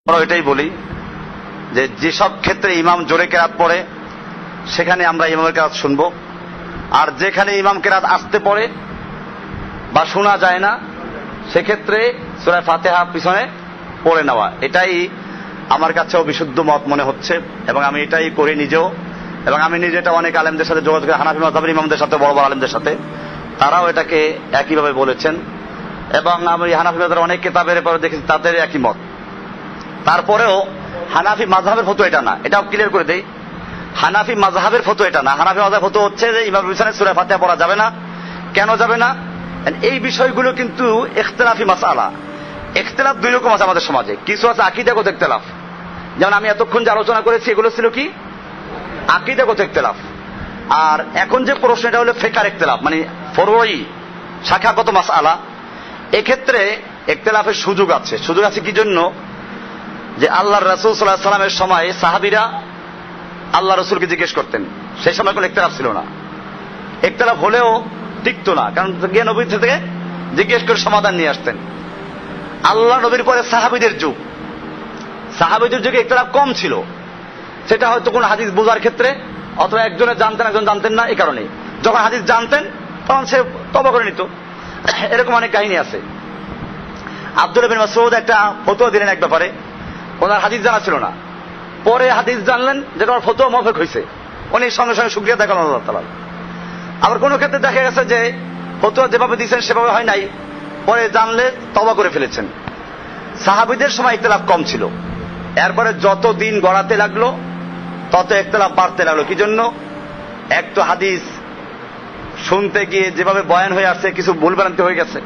আমরা এটাই বলি যে যেসব ক্ষেত্রে ইমাম জোরে কেরাত পড়ে সেখানে আমরা ইমামের কেরাত শুনবো, আর যেখানে ইমাম কেরাত আসতে পড়ে বা শোনা যায় না সেক্ষেত্রে সূরা ফাতিহা পিছনে পড়ে নেওয়া, এটাই আমার কাছেও বিশুদ্ধ মত মনে হচ্ছে এবং আমি এটাই করি নিজেও। এবং আমি নিজে এটা অনেক আলেমদের সাথে যোগাযোগ, হানাফি মাযহাবের ইমামদের সাথে, বড় বড় আলেমদের সাথে, তারাও এটাকে একইভাবে বলেছেন। এবং আমি হানাফি মাযহাবের অনেক কিতাবের পরে দেখেছি তাদের একই মত। তারপরেও হানাফি মাযহাবের ফতোয়া এটা না, এটাও ক্লিয়ার করে দেই। হানাফি মাযহাবের ফতোয়া এটা না। হানাফি মাযহাবের ফতোয়া হচ্ছে যে ইমামের পিছনে সূরা ফাতিহা পড়া যাবে না। কেন যাবে না? এই বিষয়গুলো কিন্তু ইখতিলাফি মাসআলা। ইখতিলাফ দুই রকম আছে আমাদের সমাজে। কিছু আছে আকীদাগত ইখতিলাফ, যেমন আমি এতক্ষণ যে আলোচনা করেছি এগুলো ছিল কি আকীদাগত ইখতিলাফ। আর এখন যে প্রশ্নটা হলো ফিকহ ইখতিলাফ, মানে ফরঈ শাখাগত মাসআলা। এক্ষেত্রে ইখতিলাফের সুযোগ আছে। সুযোগ আছে কি জন্য? যে আল্লাহর রাসূল সাল্লাল্লাহু আলাইহি সাল্লামের সময় সাহাবীরা আল্লাহ রাসূলকে জিজ্ঞেস করতেন। সেই সময় কোনো ইখতিলাফ ছিল না। ইখতিলাফ হলেও টিকতো না, কারণ গিয়ে নবী থেকে জিজ্ঞেস করে সমাধান নিয়ে আসতেন। আল্লাহ নবীর পরে সাহাবীদের যুগ, সাহাবীদের যুগে ইখতিলাফ কম ছিল। সেটা হয়তো কোন হাদিস বোঝার ক্ষেত্রে, অথবা একজনে জানতেন একজন জানতেন না, এই কারণে যখন হাদিস জানতেন তখন সে তওবা করে নিত। এরকম অনেক কাহিনী আছে। আব্দুল্লাহ বিন মাসউদ একটা ফতোয়া দিলেন এক ব্যাপারে, ওনার হাদিস জানা ছিল না। পরে হাদিস জানলেন যেটা ওর ফতোয়া মাফেক হয়েছে, উনি সঙ্গে সঙ্গে শুকরিয়া দেখালেন আল্লাহ তাআলা। আবার কোন ক্ষেত্রে দেখা গেছে যে ফতোয়া যেভাবে দিয়েছেন সেভাবে হয় নাই, পরে জানলে তওবা করে ফেলেছেন। সাহাবীদের সময় ইখতিলাফ কম ছিল। এরপরে যত দিন গড়াতে লাগলো তত ইখতিলাফ বাড়তে লাগলো। কি জন্য? এক তো হাদিস শুনতে গিয়ে যেভাবে বয়ান হয়ে আসছে কিছু ভুলভ্রান্তি হয়ে গেছে,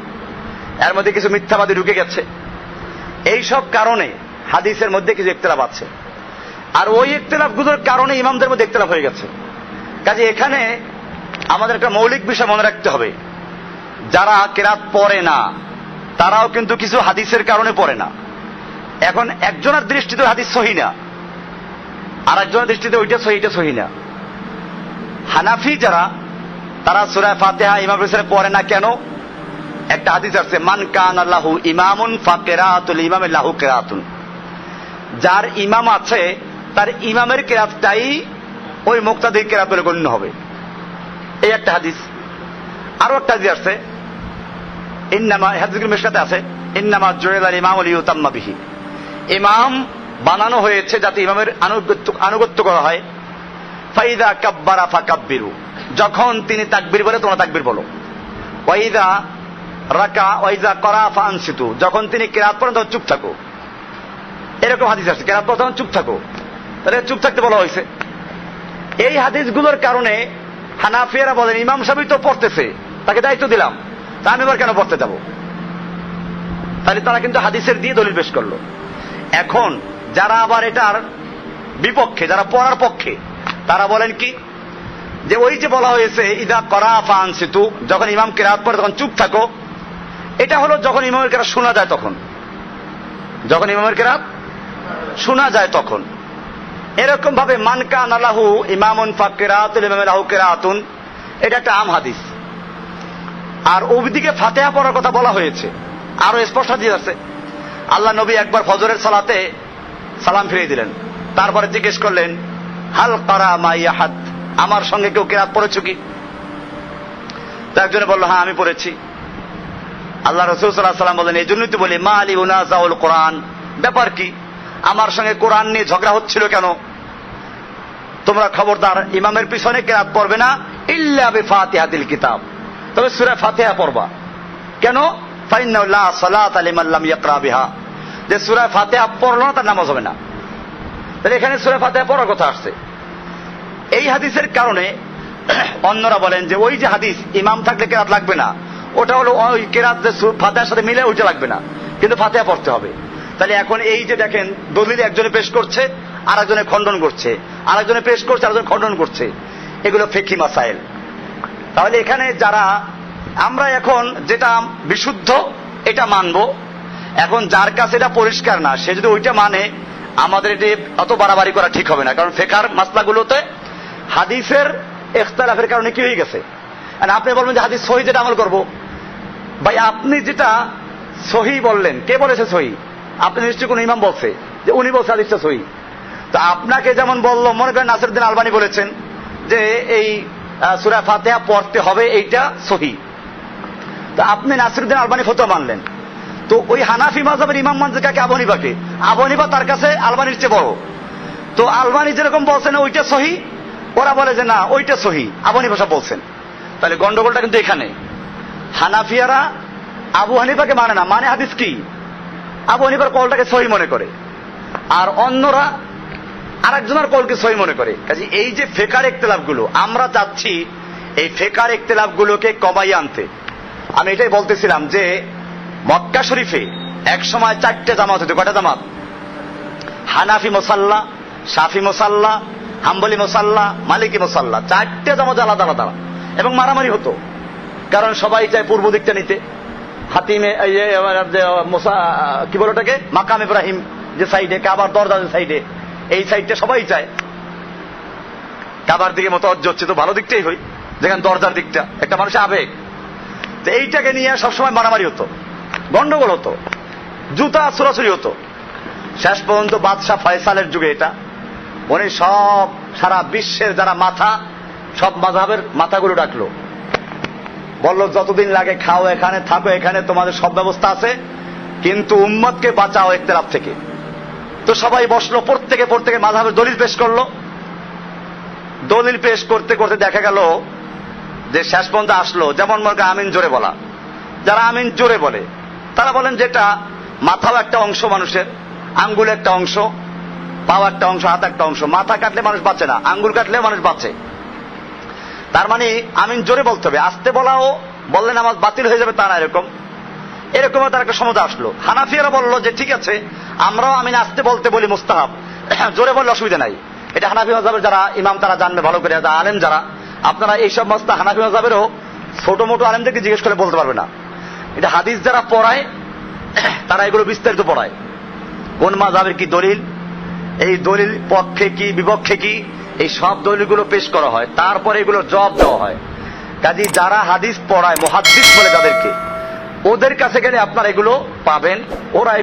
এর মধ্যে কিছু মিথ্যাবাদী ঢুকে গেছে। এই সব কারণে হাদিসের মধ্যে কিছু ইখতিলাফ আছে। আর ওই ইখতিলাফগুলোর কারণে ইমামদের মধ্যে ইখতিলাফ হয়ে গেছে। কাজে এখানে আমাদের একটা মৌলিক বিষয় মনে রাখতে হবে, যারা কেরাত পড়ে না তারাও কিন্তু কিছু হাদিসের কারণে পড়ে না। এখন একজনের দৃষ্টিতে হাদিস সহিহ না, আর একজনের দৃষ্টিতে ওইটা সহিহ, এটা সহিহ না। হানাফি যারা, তারা সূরা ফাতিহা ইমামের পিছনে পড়ে না কেন? একটা হাদিস আছে, মান কানা লাহু ইমামুন ফাকিরাতুল ইমামি লাহু কিরাতুন। যার ইমাম আছে তার ইমামের কিরাতটাই ওই মুক্তাদির কিরাত বলে গণ্য হবে। এই একটা হাদিস। আরো একটা হাদিস আছে, ইন্নামা, হাদিসের মিশকাতে আছে, ইন্নামা জুইলাল ইমামু লিইউতাম্মা বিহি। ইমাম বানানো হয়েছে যাতে ইমামের আনুগত্য করা হয়। ফাইদা কাব্বারা ফাকাব্বিরু, যখন তিনি তাকবীর বলে তোমরা তাকবীর বলো। ওয়াইদা রাকা ওয়াইদা করা ফানসিতু, যখন তিনি কিরাত পড়েন তখন চুপ থাকো। এরকম হাদিস আছে, কিরাত পড়ে তখন চুপ থাকো, তাহলে চুপ থাকতে বলা হয়েছে। এই হাদিসগুলোর কারণে হানাফিয়ারা বলেন ইমাম সাহেবই তো পড়তেছে, তাকে দায়িত্ব দিলাম, তা আমি এবার কেন পড়তে যাব? তাহলে তারা কিন্তু হাদিসের দিয়ে দলিল পেশ করলো। এখন যারা আবার এটার বিপক্ষে, যারা পড়ার পক্ষে, তারা বলেন কি, যে ওই যে বলা হয়েছে ইদা করা ফানসিতু, যখন ইমাম কিরাত পড়ে তখন চুপ থাকো, এটা হলো যখন ইমামের কিরাত শোনা যায় তখন, যখন ইমামের কিরাত শোনা যায় তখন। এরকম ভাবে মান কানা লাহু ইমামুন ফাকিরাতুল ইমামি লাহু কিরাতুন, এটা একটা আম হাদিস। আর ওইদিকে ফাতিহা পড়ার কথা বলা হয়েছে, আরো স্পষ্ট হাদিস আছে। আল্লাহ নবী একবার ফজরের সালাতে সালাম ফিরিয়ে দিলেন, তারপরে জিজ্ঞেস করলেন হাল কারা মাই আহাদ, আমার সঙ্গে কেউ কিরাত পড়েছ কি? তো একজনে বলল হ্যাঁ আমি পড়েছি। আল্লাহ রাসূল সাল্লাল্লাহু আলাইহি ওয়াসাল্লাম বলেন এই জন্যই তো বলি মা আলি উনাজাউল কোরআন, ব্যাপার কি, আমার সঙ্গে কোরআন নিয়ে ঝগড়া হচ্ছিল কেন? তোমরা খবরদার ইমামের পিছনে কিরাত পড়বে না ইল্লা বিফাতিহাতিল কিতাব, তবে সূরা ফাতিহা পড়বা। কেন? ফাইন্নাহু লা সালাতা লিমান লাম ইয়াকরা বিহা, যে সূরা ফাতিহা পড়লো না তার নামাজ হবে না। তাহলে এখানে সূরা ফাতিহা পড়ার কথা আসছে। এই হাদিসের কারণে অন্যরা বলেন যে ওই যে হাদিস ইমাম থাকলে কেরাত লাগবে না, ওটা হলো ওই কেরাত যে ফাতিহার সাথে মিলে ওইটা লাগবে না, কিন্তু ফাতিহা পড়তে হবে। তাহলে এখন এই যে দেখেন দলিল একজনে পেশ করছে আর একজনে খণ্ডন করছে, আর একজনে পেশ করছে আর একজনে খণ্ডন করছে, এগুলো ফিকহি মাসাইল। তাহলে এখানে যারা, আমরা এখন যেটা বিশুদ্ধ এটা মানব। এখন যার কাছে এটা পরিষ্কার না সে যদি ওইটা মানে, আমাদের এটি অত বাড়াবাড়ি করা ঠিক হবে না। কারণ ফিকহার মাসলাগুলোতে হাদিসের ইখতিলাফের কারণে কি হয়ে গেছে। আর আপনি বলবেন যে হাদিস সহিহ, যেটা আমল করব। ভাই আপনি যেটা সহিহ বললেন, কে বলেছে সহিহ? আপনি নিশ্চয়ই কোন ইমাম বলছে, যে উনি বলছে হাদিসটা সহি। তো আপনাকে যেমন বললো, মনে করেন নাসিরউদ্দিন আলবানী বলেছেন যে এই সূরা ফাতিহা পড়তে হবে, এইটা সহি। তো আপনি নাসিরউদ্দিন আলবানী ফতোয়া মানলেন। তো ওই হানাফি মাযহাবের ইমাম মানছে কাকে? আবু হানিফাকে। আবু হানিফা তার কাছে আলবানীর চেয়ে বড়। তো আলবানী যেরকম বলছেন ওইটা সহি, ওরা বলে যে না ওইটা সহি, আবু হানিফা সব বলছেন। তাহলে গন্ডগোলটা কিন্তু এখানে। হানাফিয়ারা আবু হানিফাকে মানে না, মানে হাদিস কি? আবু হানিফার কলটাকে সহি মনে করে, আর অন্যরা আরেকজনের কলকে সহি মনে করে। কাজে এই যে ফেকার ইখতিলাফ গুলো, আমরা চাচ্ছি এই ফেকার ইখতিলাফ গুলোকে কমাই আনতে। আমি এটাই বলতেছিলাম যে মক্কা শরীফে এক সময় 4টে জামাত হতো। কয়টা জামাত? হানাফি মুসাল্লা, শাফি মুসাল্লা, হাম্বলি মুসাল্লা, মালিকি মুসাল্লা, 4টে জামাত আলাদা আলাদা, এবং মারামারি হতো। কারণ সবাই চায় পূর্ব দিকটা নিতে। হাতিমে কি বলে ওটাকে, মাকাম ইব্রাহিম যে সাইডে, কাবার দরজা যে সাইডে, এই সাইডটা সবাই চায়। কাবার দিকে মতওয়াজ্জহ হচ্ছে তো ভালো দিকটাই হই, যেখানে দরজার দিকটা একটা মানুষের আবেগ। তো এইটাকে নিয়ে সবসময় মারামারি হতো, গন্ডগোল হতো, জুতা ছোড়াছুরি হতো। শেষ পর্যন্ত বাদশাহ ফয়সালের যুগে এটা, উনি সব সারা বিশ্বের যারা মাথা, সব মাযহাবের মাথাগুলো ডাকলো, বললো যতদিন লাগে খাও এখানে, থাকো এখানে, তোমাদের সব ব্যবস্থা আছে, কিন্তু উম্মতকে বাঁচাও ইখতিলাফ থেকে। তো সবাই বসলো, প্রত্যেকে মাযহাবের দলিল পেশ করলো। দলিল পেশ করতে করতে দেখা গেল যে শেষ পর্যন্ত আসলো, যেমন মনে করেন আমিন জোরে বলা। যারা আমিন জোরে বলে তারা বলেন যেটা মাথাও একটা অংশ মানুষের, আঙ্গুল একটা অংশ, পাও একটা অংশ, হাত একটা অংশ। মাথা কাটলে মানুষ বাঁচে না, আঙ্গুল কাটলে মানুষ বাঁচে। তার মানে আমিন জোরে বলতে হবে, আস্তে বলাও বললে নামাজ বাতিল হয়ে যাবে তা না, এরকম তার একটা সমতা আসলো। হানাফিয়ারা বললো যে ঠিক আছে, আমরাও আমিন আস্তে বলতে বলি মুস্তাহাব, জোরে বললে অসুবিধা নাই। এটা হানাফি মাযহাবের যারা ইমাম তারা জানবে ভালো করে, আলেম যারা, আপনারা এইসব মাসলা হানাফি মাযহাবেরও ছোট মোটো আলেমদেরকে জিজ্ঞেস করে বলতে পারবে না। এটা হাদিস যারা পড়ায় তারা এগুলো বিস্তারিত পড়ায়, কোন মাযহাবের কি দলিল, এই দলিল পক্ষে কি বিপক্ষে কি, এই সব দলিলগুলো পেশ করা হয়, তারপরে এগুলো জবাব দেওয়া হয়। কাজী যারা হাদিস পড়ায়, মুহাদ্দিস বলে যাদেরকে, ওদের কাছে গেলে আপনারা এগুলো পাবেন। ওরা